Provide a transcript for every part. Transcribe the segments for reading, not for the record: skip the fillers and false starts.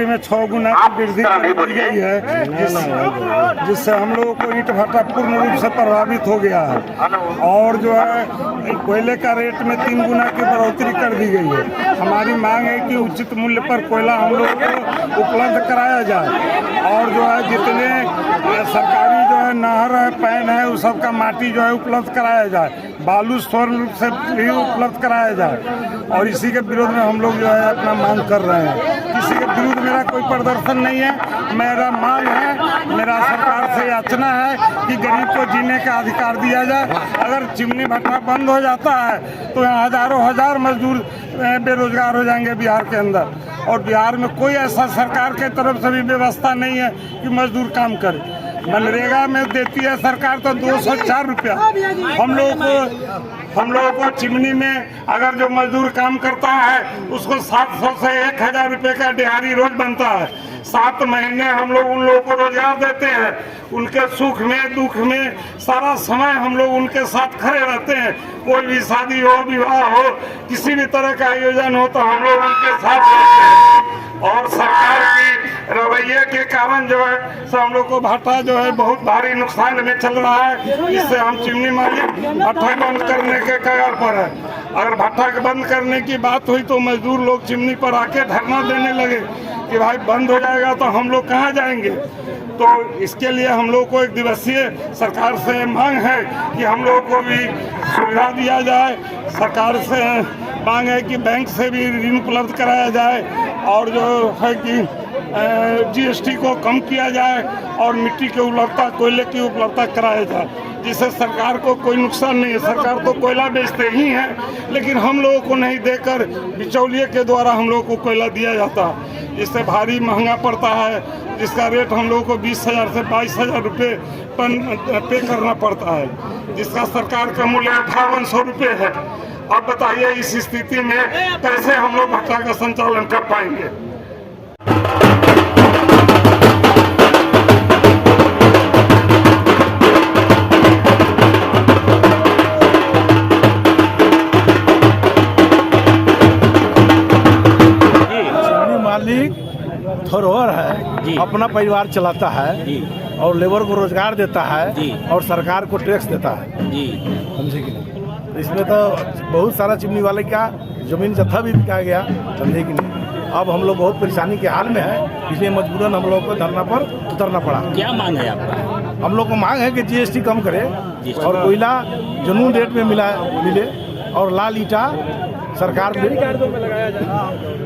GST में 6 गुना की वृद्धि कर दी गई है, जिससे हम लोगों को ईंट भट्टा पूर्ण रूप से प्रभावित हो गया है। और जो है कोयले का रेट में 3 गुना की बढ़ोतरी कर दी गई है। हमारी मांग है कि उचित मूल्य पर कोयला हम लोगों को उपलब्ध कराया जाए और जो है जितने सरकारी जो है नहर है, पैन है, उस सब का माटी जो है उपलब्ध कराया जाए, बालू स्थल रूप से भी उपलब्ध कराया जाए। और इसी के विरोध में हम लोग जो है अपना मांग कर रहे हैं। किसी के विरुद्ध मेरा कोई प्रदर्शन नहीं है, मेरा मांग है, मेरा सरकार से याचना है कि गरीब को जीने का अधिकार दिया जाए। अगर चिमनी भट्टा बंद हो जाता है तो यहाँ हजारों हजार मजदूर बेरोजगार हो जाएंगे बिहार के अंदर, और बिहार में कोई ऐसा सरकार के तरफ से भी व्यवस्था नहीं है कि मजदूर काम करे। मनरेगा में देती है सरकार तो 204 रुपया। हम लोगों को चिमनी में अगर जो मजदूर काम करता है उसको 700 से 1000 रुपये का दिहाड़ी रोज बनता है। 7 महीने हम लोग उन लोगों को रोजगार देते हैं, उनके सुख में दुख में सारा समय हम लोग उनके साथ खड़े रहते हैं। कोई भी शादी हो, विवाह हो, किसी भी तरह का आयोजन हो तो हम लोग उनके साथ रहते हैं। और सरकार की रवैये के कारण जो है सो हम लोग को भट्टा जो है बहुत भारी नुकसान में चल रहा है। इससे हम चिमनी मालिक भट्टा बंद करने के कगार पर है। अगर भट्टा बंद करने की बात हुई तो मजदूर लोग चिमनी पर आके धरना देने लगे कि भाई बंद हो जाएगा तो हम लोग कहाँ जाएंगे। तो इसके लिए हम लोग को 1 दिवसीय सरकार से मांग है कि हम लोग को भी सुविधा दिया जाए। सरकार से मांग है कि बैंक से भी ऋण उपलब्ध कराया जाए और जो है कि GST को कम किया जाए और मिट्टी की उपलब्धता, कोयले की उपलब्धता कराया जाए, जिससे सरकार को कोई नुकसान नहीं है। सरकार तो कोयला बेचते ही हैं, लेकिन हम लोगों को नहीं देकर बिचौलिए के द्वारा हम लोगों को कोयला दिया जाता है, जिससे भारी महंगा पड़ता है, जिसका रेट हम लोगों को 20,000 से 22,000 रुपये टन पे करना पड़ता है, जिसका सरकार का मूल्य 5800 रुपये है। अब बताइए इस स्थिति में कैसे हम लोग भट्टा का संचालन कर पाएंगे। मालिक धरोहर है, अपना परिवार चलाता है और लेबर को रोजगार देता है और सरकार को टैक्स देता है। समझे कि नहीं? इसमें तो बहुत सारा चिमनी वाले का जमीन जत्था भी बिका गया। समझे कि नहीं? अब हम लोग बहुत परेशानी के हाल में है, इसलिए मजबूरन हम लोग को धरना पर उतरना पड़ा। क्या मांग है आपका? हम लोग को मांग है कि GST कम करे और कोयला जुनून रेट में मिले और लाल ईटा सरकार में लगाया जाए।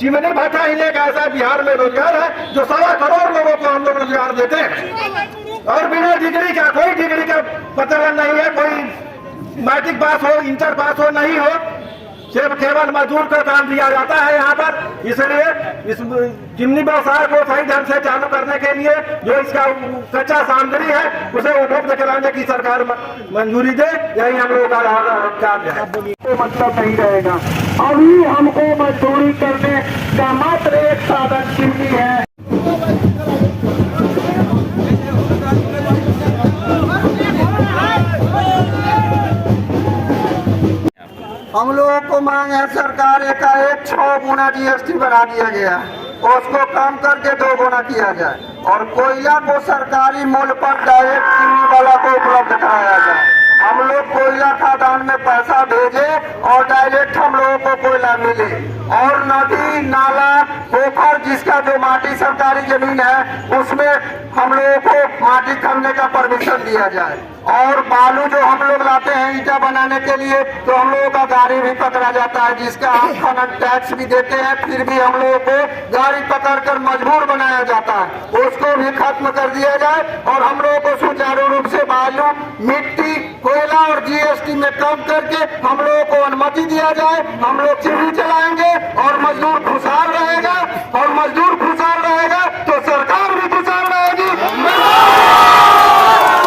चिमनी भट्टा ही एक ऐसा बिहार में रोजगार है जो 1.25 करोड़ लोगों को हम लोग रोजगार देते हैं और बिना डिग्री का, कोई डिग्री का पता नहीं है, कोई मैट्रिक पास हो, इंटर पास हो नहीं हो, सिर्फ केवल मजदूर को काम दिया जाता है यहाँ पर। इसलिए इस चिमनी व्यवसाय को सही ढंग से चालू करने के लिए जो इसका कच्चा सामग्री है उसे उपलब्ध कराने की सरकार मंजूरी दे, यही हम लोगों का कार्य है। मतलब नहीं रहेगा। अभी हमको मजदूरी करने का मात्र एक साधन चिमनी है। हम लोगों को मांग है सरकार का 6 गुना GST बढ़ा दिया गया, उसको कम करके 2 गुना किया जाए और कोयला को सरकारी मूल्य पर डायरेक्ट चिमनी वाला को उपलब्ध कराया जाए। हम लोग कोयला खदान में पैसा भेजे और डायरेक्ट हम लोगों को कोयला मिले और नदी नाला पोखर जिसका जो माटी सरकारी जमीन है उसमें हम लोगों को माटी खनने का परमिशन दिया जाए। और बालू जो हम लोग लाते हैं ईटा बनाने के लिए तो हम लोगों का गाड़ी भी पकड़ा जाता है, जिसका हम खनन टैक्स भी देते हैं, फिर भी हम लोगों को गाड़ी पकड़कर मजबूर बनाया जाता है। उसको भी खत्म कर दिया जाए और हम लोगों को सुचारू रूप से बालू मिट्टी, कोयला और जीएसटी में कम करके हम लोगों को अनुमति दिया जाए। हम लोग चिमनी चलाएंगे और मजदूर खुशहाल रहेगा, और मजदूर खुशहाल रहेगा तो सरकार भी खुशहाल रहेगी,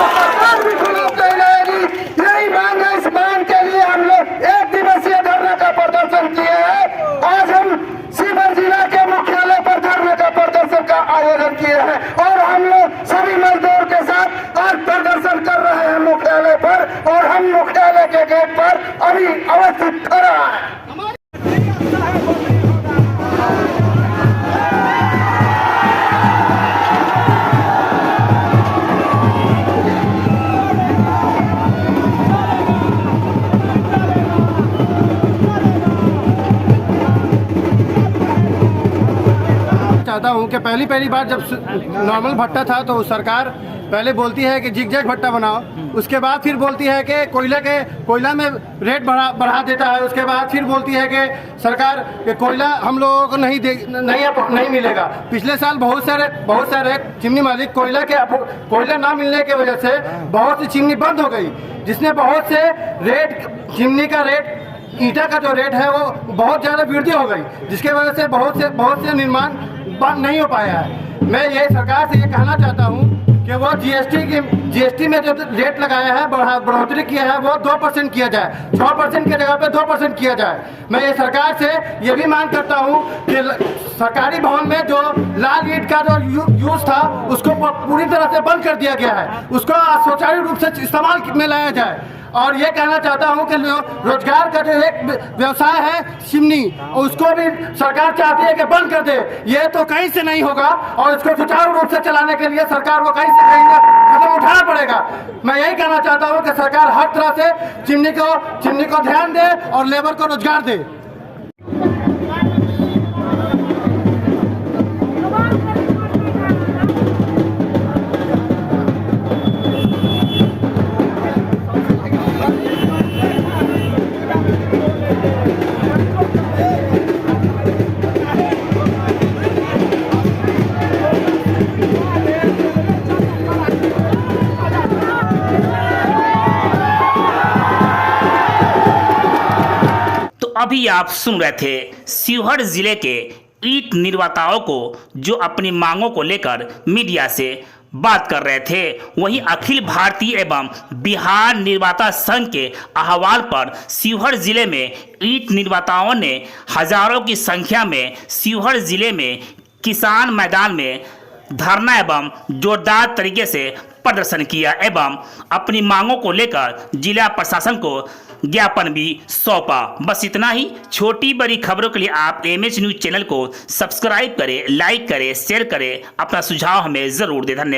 सरकार भी खुशहाल रहेगी। यही मांग है। इस मांग के लिए हम लोग 1 दिवसीय धरने का प्रदर्शन किए हैं। आज हम शिवहर जिला के मुख्यालय पर धरने का प्रदर्शन का आयोजन किए हैं, और हम लोग सभी मजदूर के साथ आज प्रदर्शन कर रहे हैं मुख्यालय पर, और हम मुख्यालय के गेट पर अभी अवस्थित खड़ा है। चाहता हूं कि पहली बार जब नॉर्मल भट्टा था तो सरकार पहले बोलती है कि जिग-जैग भट्टा बनाओ, उसके बाद फिर बोलती है कि कोयला में रेट बढ़ा देता है, उसके बाद फिर बोलती है कि सरकार कि कोयला हम लोगों को नहीं मिलेगा। पिछले साल बहुत सारे चिमनी मालिक कोयला ना मिलने की वजह से बहुत सी चिमनी बंद हो गई, जिसने बहुत से चिमनी का रेट, ईंटा का जो रेट है वो बहुत ज़्यादा वृद्धि हो गई, जिसके वजह से बहुत से निर्माण बंद नहीं हो पाया है। मैं ये सरकार से ये कहना चाहता हूँ कि वो जीएसटी में जो रेट लगाया है, बढ़ोतरी किया है, वो 2% किया जाए, 6% की जगह पे 2% किया जाए। मैं ये सरकार से ये भी मांग करता हूँ कि सरकारी भवन में जो लाल ईंट का जो यूज था उसको पूरी तरह से बंद कर दिया गया है, उसको सुचारू रूप से इस्तेमाल में लाया जाए। और ये कहना चाहता हूँ कि रोजगार का जो एक व्यवसाय है चिमनी, उसको भी सरकार चाहती है कि बंद कर दे। ये तो कहीं से नहीं होगा, और इसको सुचारू रूप से चलाने के लिए सरकार को कहीं से कदम उठाना पड़ेगा। मैं यही कहना चाहता हूँ कि सरकार हर तरह से चिमनी को ध्यान दे और लेबर को रोजगार दे। अभी आप सुन रहे थे शिवहर जिले के ईंट निर्माताओं को जो अपनी मांगों को लेकर मीडिया से बात कर रहे थे। वहीं अखिल भारतीय एवं बिहार निर्माता संघ के अहवाल पर शिवहर जिले में ईंट निर्माताओं ने हजारों की संख्या में शिवहर जिले में किसान मैदान में धरना एवं जोरदार तरीके से प्रदर्शन किया एवं अपनी मांगों को लेकर जिला प्रशासन को ज्ञापन भी सौंपा। बस इतना ही। छोटी बड़ी खबरों के लिए आप एमएच न्यूज चैनल को सब्सक्राइब करें, लाइक करें, शेयर करें, अपना सुझाव हमें जरूर दें। धन्यवाद।